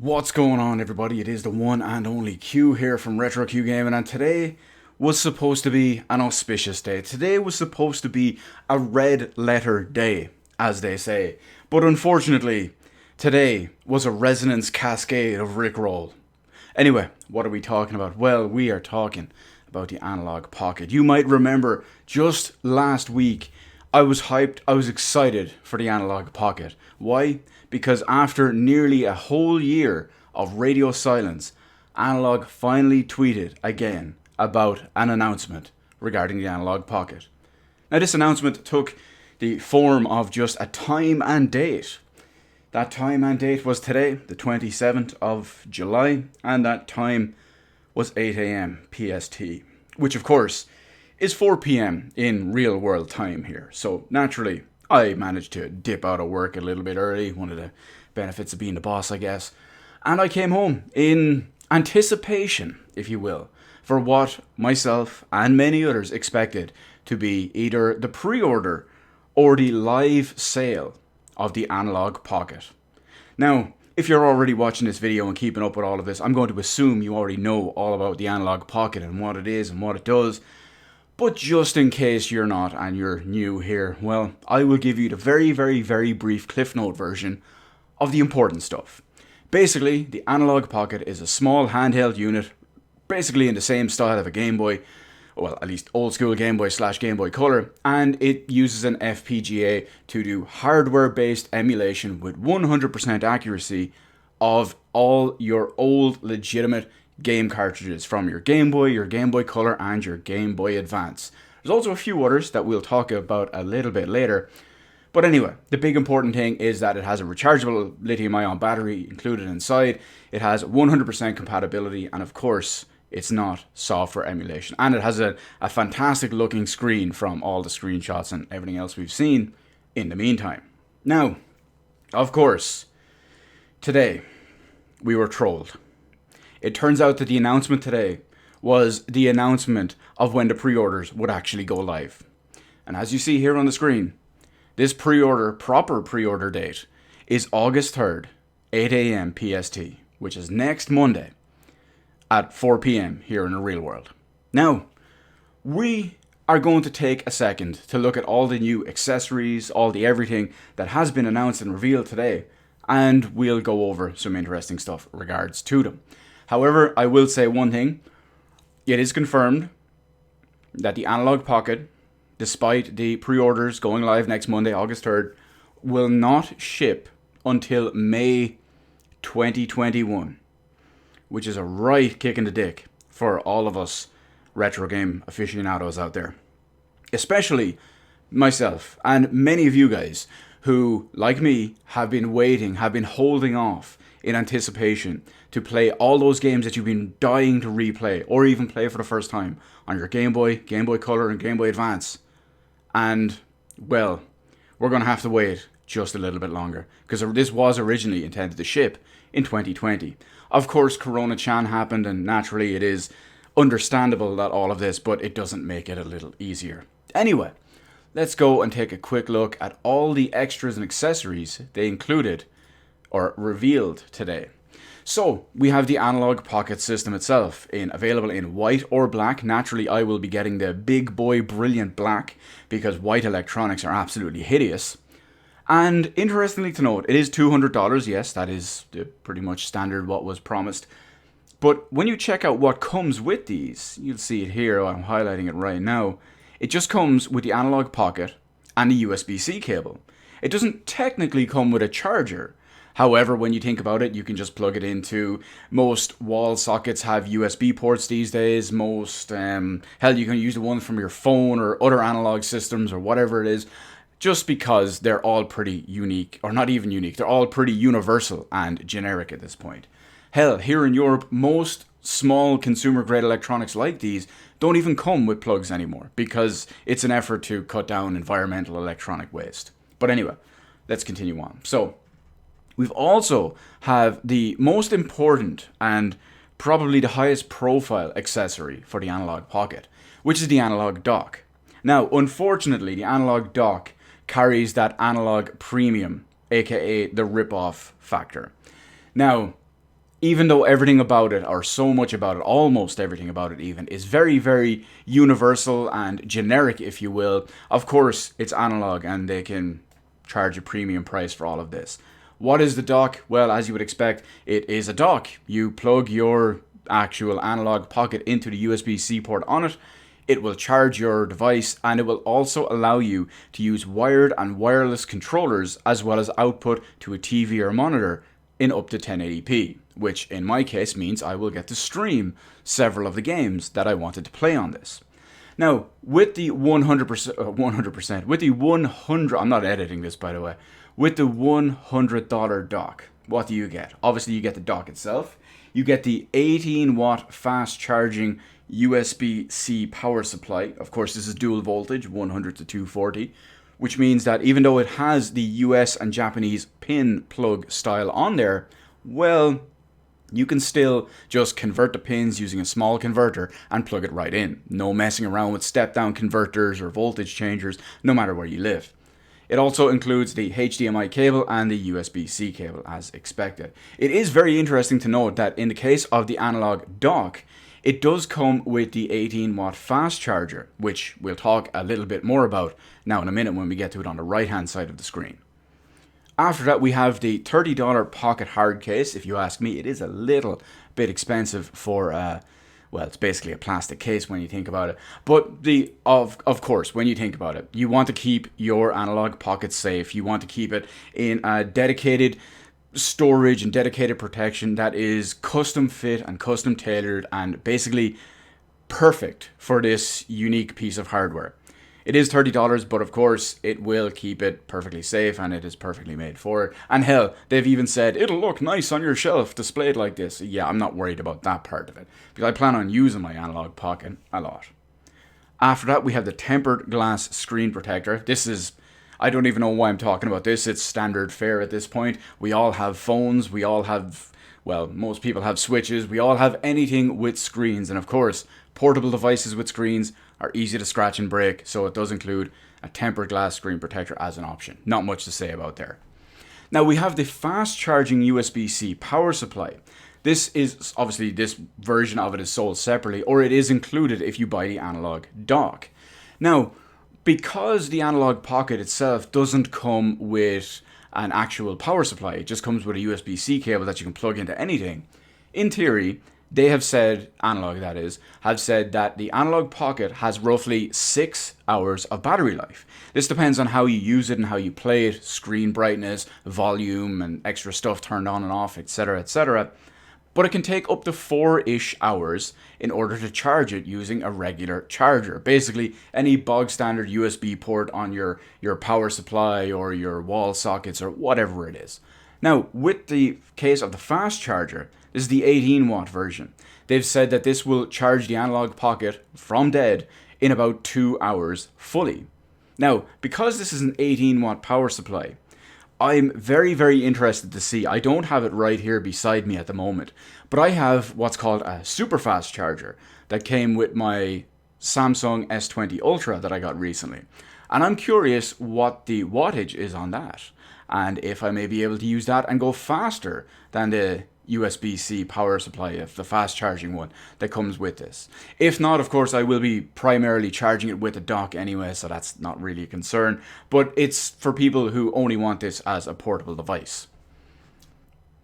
What's going on, everybody? It is the one and only Q here from Retro Q Gaming, and today was supposed to be an auspicious day. Today was supposed to be a red letter day, as they say. But unfortunately, today was a resonance cascade of Rickroll. Anyway, what are we talking about? Well, we are talking about the Analogue Pocket. You might remember just last week I was hyped, I was excited for the Analogue Pocket. Why? Because after nearly a whole year of radio silence, Analogue finally tweeted again about an announcement regarding the Analogue Pocket. Now, this announcement took the form of just a time and date. That time and date was today, the 27th of July, and that time was 8 a.m. PST, which of course is 4 p.m. in real world time here. So naturally, I managed to dip out of work a little bit early, one of the benefits of being the boss, I guess. And I came home in anticipation, if you will, for what myself and many others expected to be either the pre-order or the live sale of the Analogue Pocket. Now, if you're already watching this video and keeping up with all of this, I'm going to assume you already know all about the Analogue Pocket and what it is and what it does. But just in case you're not and you're new here, well, I will give you the very brief Cliff Note version of the important stuff. Basically, the Analogue Pocket is a small handheld unit, basically in the same style of a Game Boy, well, at least old school Game Boy / Game Boy Color, and it uses an FPGA to do hardware-based emulation with 100% accuracy of all your old legitimate game cartridges from your Game Boy Color, and your Game Boy Advance. There's also a few others that we'll talk about a little bit later. But anyway, the big important thing is that it has a rechargeable lithium-ion battery included inside. It has 100% compatibility, and of course, it's not software emulation. And it has a fantastic looking screen from all the screenshots and everything else we've seen in the meantime. Now, of course, today we were trolled. It turns out that the announcement today was the announcement of when the pre-orders would actually go live. And as you see here on the screen, this proper pre-order date is August 3rd, 8 a.m. PST, which is next Monday at 4 p.m. here in the real world. Now, we are going to take a second to look at all the new accessories, all the everything that has been announced and revealed today, and we'll go over some interesting stuff regards to them. However, I will say one thing. It is confirmed that the Analogue Pocket, despite the pre-orders going live next Monday, August 3rd, will not ship until May 2021, which is a right kick in the dick for all of us retro game aficionados out there. Especially myself and many of you guys who, like me, have been waiting, have been holding off in anticipation to play all those games that you've been dying to replay or even play for the first time on your Game Boy Color, and Game Boy Advance. And, well, we're going to have to wait just a little bit longer, because this was originally intended to ship in 2020. Of course, Corona-chan happened, and naturally it is understandable that all of this, but it doesn't make it a little easier. Anyway, let's go and take a quick look at all the extras and accessories they included or revealed today. So, we have the Analogue Pocket system itself, available in white or black. Naturally, I will be getting the big boy brilliant black, because white electronics are absolutely hideous. And interestingly to note, it is $200, yes, that is pretty much standard what was promised. But when you check out what comes with these, you'll see it here, I'm highlighting it right now. It just comes with the Analogue Pocket and the USB-C cable. It doesn't technically come with a charger. However, when you think about it, you can just plug it into most wall sockets have USB ports these days. Most, hell, you can use the one from your phone or other analog systems or whatever it is, just because they're all pretty unique, or not even unique, they're all pretty universal and generic at this point. Hell, here in Europe, most small consumer-grade electronics like these don't even come with plugs anymore, because it's an effort to cut down environmental electronic waste. But anyway, let's continue on. So, we've also have the most important and probably the highest profile accessory for the Analogue Pocket, which is the analog dock. Now, unfortunately, the analog dock carries that analog premium, aka the rip-off factor. Now, even though everything about it, or so much about it, almost everything about it even, is very, very universal and generic, if you will, of course, it's analog and they can charge a premium price for all of this. What is the dock? Well, as you would expect, it is a dock. You plug your actual Analogue Pocket into the USB-C port on it. It will charge your device, and it will also allow you to use wired and wireless controllers as well as output to a TV or monitor in up to 1080p, which in my case means I will get to stream several of the games that I wanted to play on this. Now, with the 100%, with the 100, I'm not editing this by the way, with the $100 dock, what do you get? Obviously you get the dock itself, you get the 18 watt fast charging USB-C power supply. Of course, this is dual voltage, 100 to 240, which means that even though it has the US and Japanese pin plug style on there, well, you can still just convert the pins using a small converter and plug it right in. No messing around with step-down converters or voltage changers, no matter where you live. It also includes the HDMI cable and the USB-C cable, as expected. It is very interesting to note that in the case of the analog dock, it does come with the 18 watt fast charger, which we'll talk a little bit more about now in a minute when we get to it on the right hand side of the screen. After that, we have the $30 Pocket hard case. If you ask me, it is a little bit expensive for, well, it's basically a plastic case when you think about it. But of course, when you think about it, you want to keep your Analogue Pocket safe. You want to keep it in a dedicated storage and dedicated protection that is custom fit and custom tailored and basically perfect for this unique piece of hardware. It is $30, but of course it will keep it perfectly safe and it is perfectly made for it. And hell, they've even said it'll look nice on your shelf displayed like this. Yeah, I'm not worried about that part of it because I plan on using my Analogue Pocket a lot. After that, we have the tempered glass screen protector. This is, I don't even know why I'm talking about this. It's standard fare at this point. We all have phones. We all have, well, most people have switches. We all have anything with screens. And of course, portable devices with screens are easy to scratch and break. So it does include a tempered glass screen protector as an option. Not much to say about there. Now we have the fast charging USB-C power supply. This is, obviously this version of it is sold separately, or it is included if you buy the analog dock. Now, because the Analogue Pocket itself doesn't come with an actual power supply, it just comes with a USB-C cable that you can plug into anything. In theory, they have said, Analogue that is, have said that the Analogue Pocket has roughly 6 hours of battery life. This depends on how you use it and how you play it, screen brightness, volume, and extra stuff turned on and off, etc., etc. But it can take up to 4-ish hours in order to charge it using a regular charger. Basically, any bog standard USB port on your power supply or your wall sockets or whatever it is. Now, with the case of the fast charger, this is the 18 watt version. They've said that this will charge the Analogue Pocket from dead in about 2 hours fully. Now, because this is an 18 watt power supply, I'm very, very interested to see. I don't have it right here beside me at the moment, but I have what's called a super fast charger that came with my Samsung S20 Ultra that I got recently. And I'm curious what the wattage is on that, and if I may be able to use that and go faster than the USB-C power supply, if the fast charging one that comes with this. If not, of course, I will be primarily charging it with a dock anyway, so that's not really a concern, but it's for people who only want this as a portable device.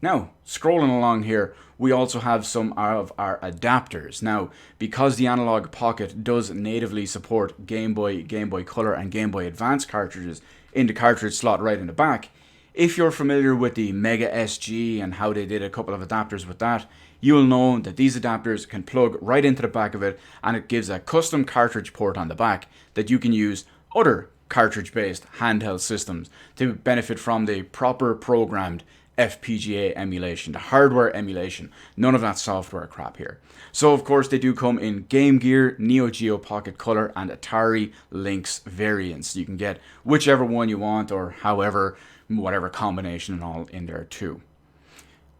Now, scrolling along here, we also have some of our adapters. Now, because the Analogue Pocket does natively support Game Boy, Game Boy Color, and Game Boy Advance cartridges in the cartridge slot right in the back, if you're familiar with the Mega SG and how they did a couple of adapters with that, you'll know that these adapters can plug right into the back of it, and it gives a custom cartridge port on the back that you can use other cartridge-based handheld systems to benefit from the proper programmed FPGA emulation, the hardware emulation, none of that software crap here. So of course they do come in Game Gear, Neo Geo Pocket Color, and Atari Lynx variants. You can get whichever one you want, or however, whatever combination and all in there too.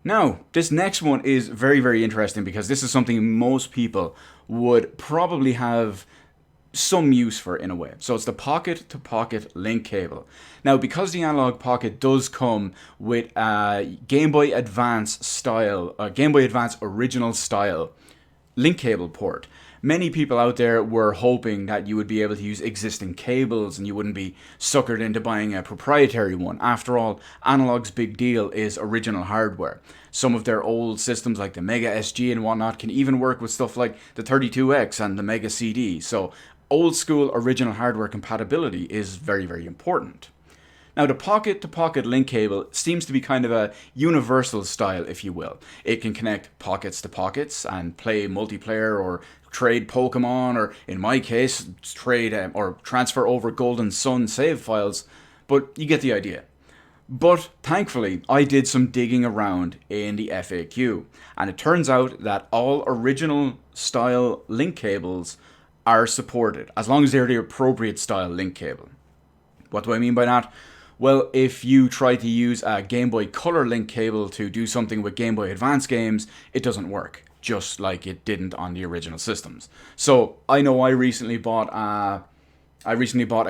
Now, this next one is very, very interesting because this is something most people would probably have some use for it in a way. So it's the pocket to pocket link cable. Now, because the Analogue Pocket does come with a Game Boy Advance style, a Game Boy Advance original style link cable port, many people out there were hoping that you would be able to use existing cables and you wouldn't be suckered into buying a proprietary one. After all, Analogue's big deal is original hardware. Some of their old systems like the Mega SG and whatnot can even work with stuff like the 32X and the Mega CD. So old school original hardware compatibility is very, very important. Now, the pocket-to-pocket link cable seems to be kind of a universal style, if you will. It can connect pockets to pockets and play multiplayer or trade Pokemon, or in my case, trade or transfer over Golden Sun save files, but you get the idea. But thankfully, I did some digging around in the FAQ, and it turns out that all original style link cables are supported, as long as they're the appropriate style link cable. What do I mean by that? Well, if you try to use a Game Boy Color link cable to do something with Game Boy Advance games, it doesn't work, just like it didn't on the original systems. So I know I recently bought a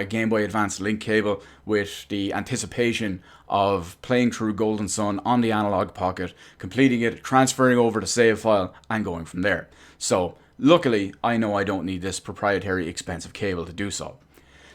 Game Boy Advance link cable with the anticipation of playing through Golden Sun on the Analogue Pocket, completing it, transferring over the save file, and going from there. So luckily, I know I don't need this proprietary expensive cable to do so.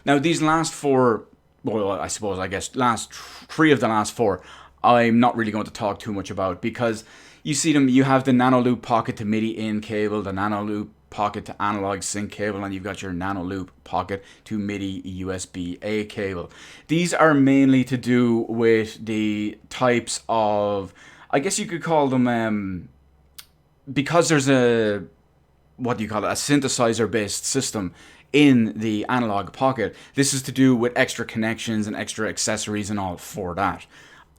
Now, these last four, well, I guess last three of the last four, I'm not really going to talk too much about, because you see them, you have the Nanoloop Pocket to MIDI in cable, the Nanoloop Pocket to analog sync cable, and you've got your Nanoloop Pocket to MIDI USB-A cable. These are mainly to do with the types of, I guess you could call them, because there's a, what do you call it, a synthesizer-based system in the Analogue Pocket. This is to do with extra connections and extra accessories and all for that.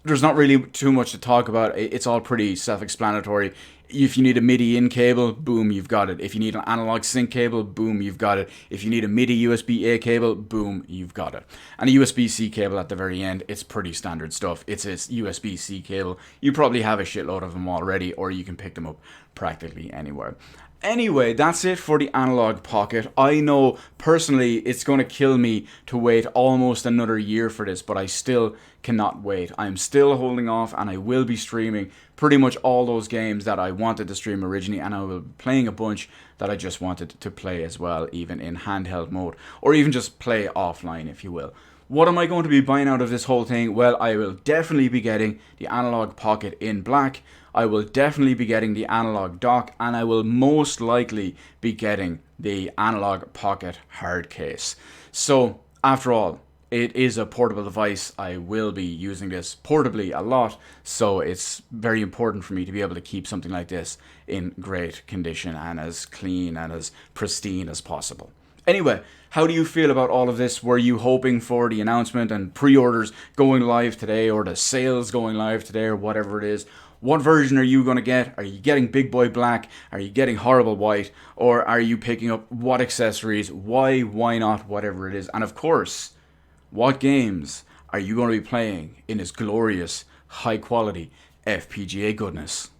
There's not really too much to talk about. It's all pretty self-explanatory. If you need a MIDI in cable, boom, you've got it. If you need an analog sync cable, boom, you've got it. If you need a MIDI USB-A cable, boom, you've got it. And a USB-C cable at the very end, it's pretty standard stuff. It's a USB-C cable. You probably have a shitload of them already, or you can pick them up practically anywhere. Anyway, that's it for the Analogue Pocket. I know personally it's going to kill me to wait almost another year for this, but I still cannot wait. I'm still holding off, and I will be streaming pretty much all those games that I wanted to stream originally, and I will be playing a bunch that I just wanted to play as well, even in handheld mode, or even just play offline, if you will. What am I going to be buying out of this whole thing? Well, I will definitely be getting the Analogue Pocket in black. I will definitely be getting the Analogue dock, and I will most likely be getting the Analogue Pocket hard case. So, after all, it is a portable device. I will be using this portably a lot, so it's very important for me to be able to keep something like this in great condition and as clean and as pristine as possible. Anyway, how do you feel about all of this? Were you hoping for the announcement and pre-orders going live today, or the sales going live today, or whatever it is? What version are you going to get? Are you getting Big Boy Black? Are you getting Horrible White? Or are you picking up what accessories? Why not, whatever it is? And of course, what games are you going to be playing in this glorious, high quality FPGA goodness?